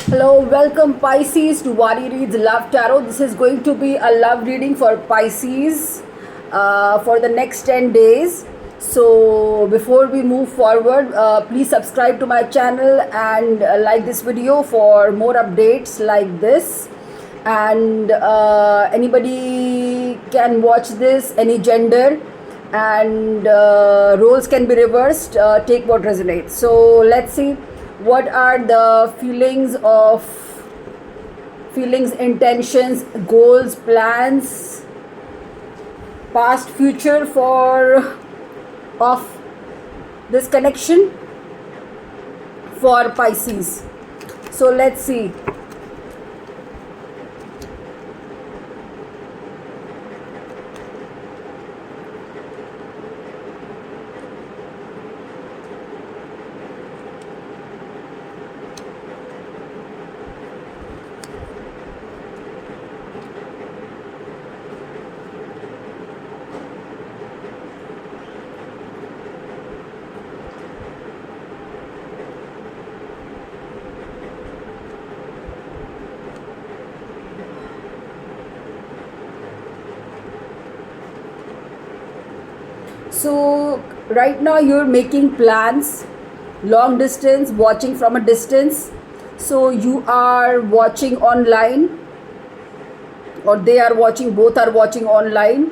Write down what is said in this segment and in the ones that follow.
Hello, welcome Pisces to Wadi Reads Love Tarot. This is going to be a love reading for Pisces for the next 10 days. So before we move forward, please subscribe to my channel and like this video for more updates like this. And anybody can watch this, any gender, and roles can be reversed. Take what resonates. So let's see what are the feelings, intentions, goals, plans, past, future for of this connection for Pisces. So let's see. So right now you're making plans, long distance, watching from a distance. So you are watching online, or they are watching, both are watching online,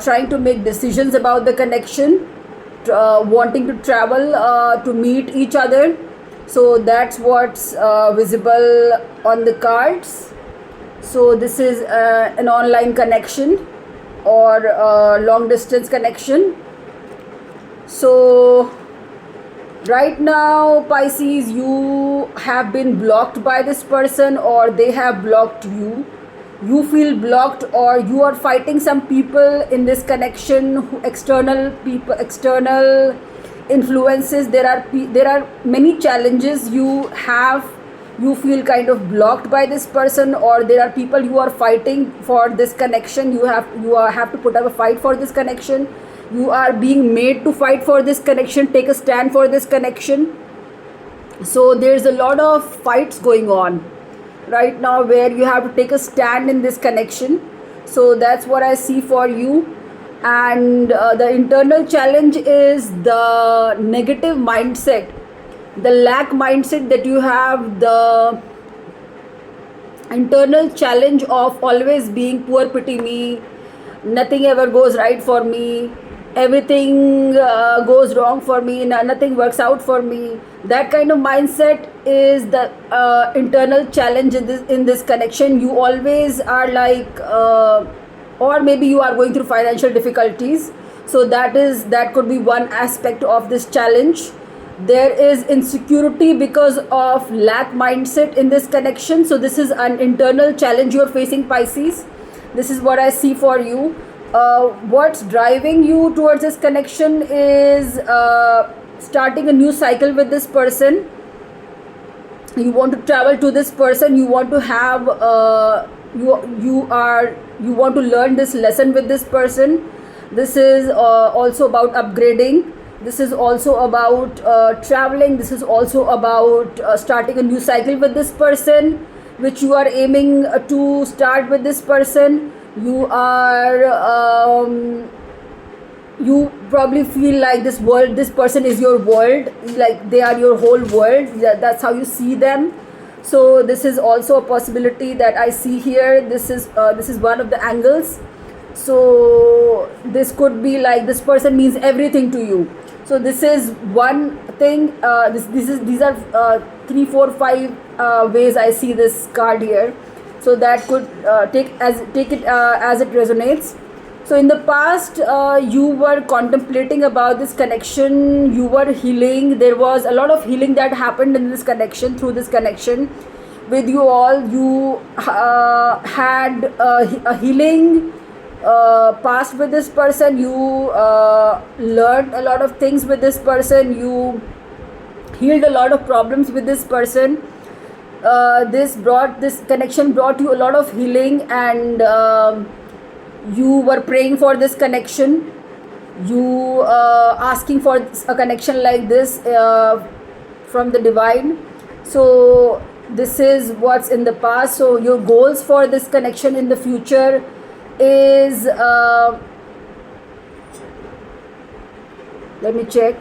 trying to make decisions about the connection, wanting to travel to meet each other. So that's what's visible on the cards. So this is an online connection or long distance connection. So right now Pisces, you have been blocked by this person or they have blocked you. You feel blocked, or you are fighting some people in this connection, external people, external influences. There are many challenges you have. You feel kind of blocked by this person, or there are people you are fighting for this connection. You have to put up a fight for this connection. You are being made to fight for this connection, take a stand for this connection. So there's a lot of fights going on right now where you have to take a stand in this connection. So that's what I see for you. And the internal challenge is the negative mindset, the lack mindset that you have, the internal challenge of always being poor pity me, nothing ever goes right for me, everything goes wrong for me, nothing works out for me. That kind of mindset is the internal challenge in this connection. You always are like or maybe you are going through financial difficulties. So that could be one aspect of this challenge. There is insecurity because of lack mindset in this connection. So this is an internal challenge you are facing, Pisces. This is what I see for you. What's driving you towards this connection is starting a new cycle with this person. You want to travel to this person. You want to have you want to learn this lesson with this person. This is also about upgrading. This is also about traveling. This is also about starting a new cycle with this person, which you are aiming to start with this person. You are you probably feel like this person is your world, like they are your whole world. That's how you see them. So this is also a possibility that I see here. This is one of the angles. So this could be like this person means everything to you. So this is one thing. These are 3, 4, 5 ways I see this card here. So that could take it as it resonates. So in the past, you were contemplating about this connection. You were healing. There was a lot of healing that happened in this connection, through this connection with you all. You had a healing past with this person. You learned a lot of things with this person. You healed a lot of problems with this person. This connection brought you a lot of healing, and you were praying for this connection. You asking for a connection like this from the divine. So this is what's in the past. So your goals for this connection in the future is let me check.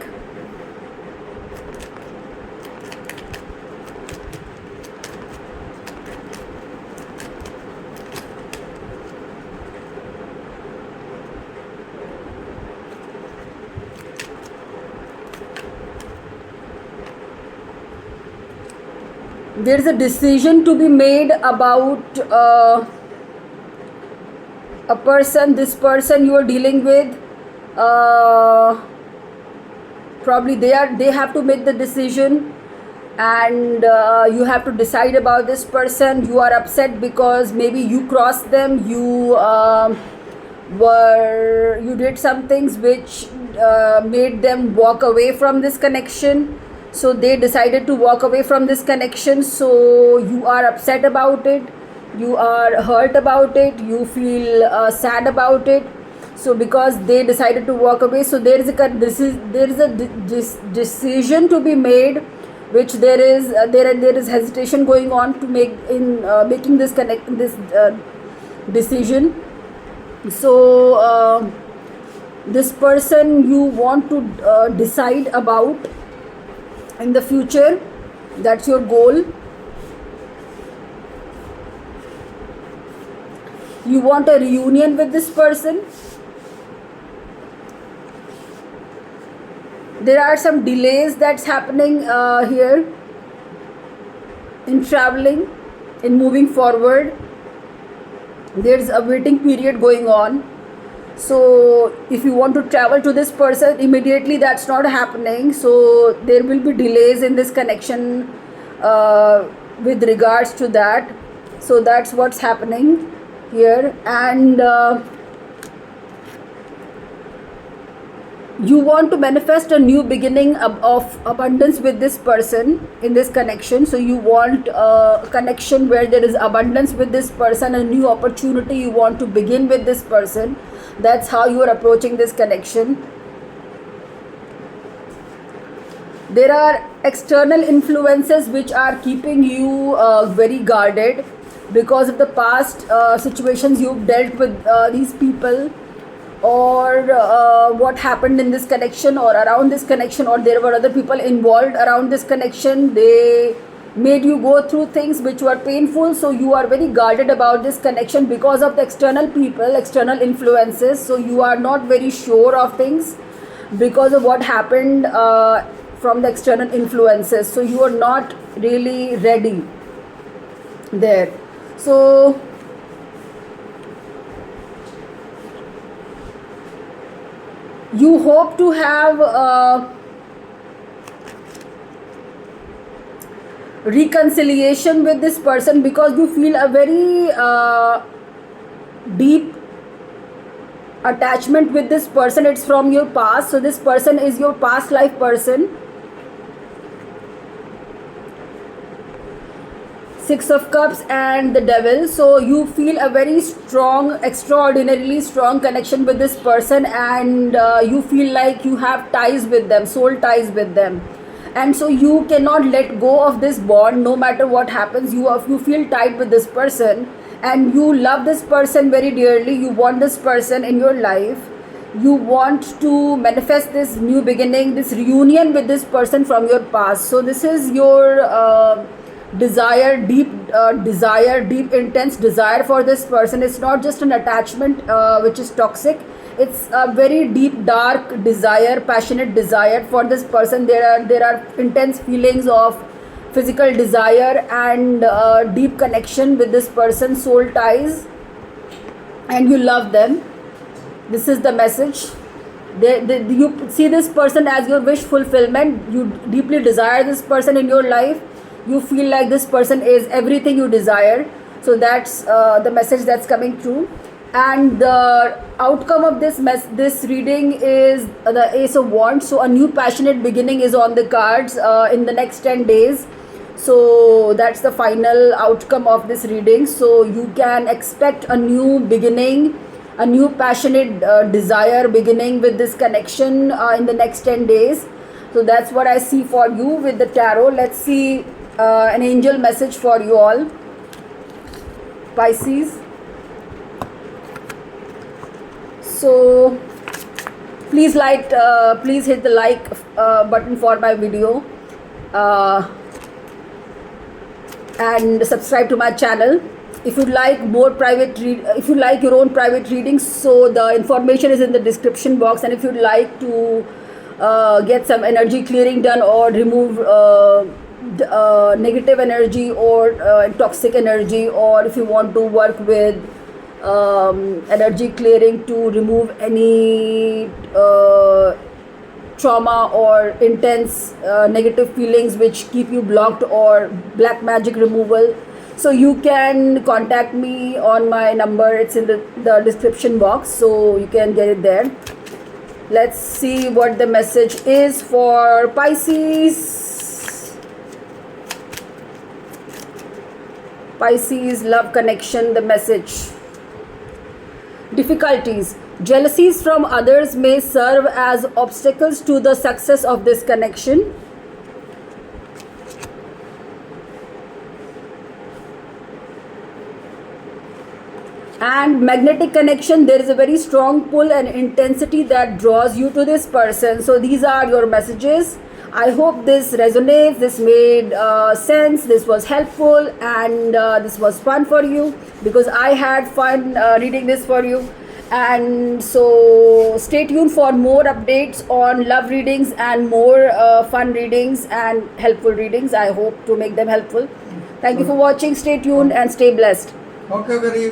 There is a decision to be made about a person. This person you are dealing with, probably they have to make the decision, and you have to decide about this person. You are upset because maybe you crossed them, you did some things which made them walk away from this connection. So they decided to walk away from this connection, so you are upset about it, you are hurt about it, you feel sad about it. So because they decided to walk away, so there is a decision to be made, which there is hesitation going on to make in making this decision. So this person you want to decide about in the future, that's your goal. You want a reunion with this person. There are some delays that's happening here in traveling, in moving forward. There's a waiting period going on. So if you want to travel to this person immediately, that's not happening. So there will be delays in this connection with regards to that. So that's what's happening here. And you want to manifest a new beginning of abundance with this person in this connection. So you want a connection where there is abundance with this person, a new opportunity you want to begin with this person. That's how you are approaching this connection. There are external influences which are keeping you very guarded because of the past situations you've dealt with these people, or what happened in this connection or around this connection, or there were other people involved around this connection. They made you go through things which were painful, so you are very guarded about this connection because of the external people, external influences. So you are not very sure of things because of what happened from the external influences. So you are not really ready there. So you hope to have reconciliation with this person because you feel a very deep attachment with this person. It's from your past. So this person is your past life person. Six of Cups and the Devil. So you feel a very strong, extraordinarily strong connection with this person, and you feel like you have ties with them, soul ties with them. And so you cannot let go of this bond no matter what happens. You feel tied with this person, and you love this person very dearly. You want this person in your life. You want to manifest this new beginning, this reunion with this person from your past. So this is your desire, deep intense desire for this person. It's not just an attachment which is toxic. It's a very deep, dark desire, passionate desire for this person. There are intense feelings of physical desire and deep connection with this person, soul ties, and you love them. This is the message. You see this person as your wish fulfillment. You deeply desire this person in your life. You feel like this person is everything you desire. So that's the message that's coming through. And the outcome of this reading is the Ace of Wands. So a new passionate beginning is on the cards in the next 10 days. So that's the final outcome of this reading. So you can expect a new beginning, a new passionate desire beginning with this connection in the next 10 days. So that's what I see for you with the tarot. Let's see an angel message for you all, Pisces. So please please hit the like button for my video and subscribe to my channel. If you'd like more if you like your own private readings, so the information is in the description box. And if you'd like to get some energy clearing done or remove negative energy or toxic energy, or if you want to work with energy clearing to remove any trauma or intense negative feelings which keep you blocked, or black magic removal, so you can contact me on my number. It's in the description box, so you can get it there. Let's see what the message is for Pisces. Pisces love connection, the message. Difficulties. Jealousies from others may serve as obstacles to the success of this connection. And magnetic connection, there is a very strong pull and intensity that draws you to this person. So these are your messages. I hope this resonates, this made sense, this was helpful, and this was fun for you, because I had fun reading this for you. And so stay tuned for more updates on love readings and more fun readings and helpful readings. I hope to make them helpful. Thank you for watching. Stay tuned and stay blessed. Okay, very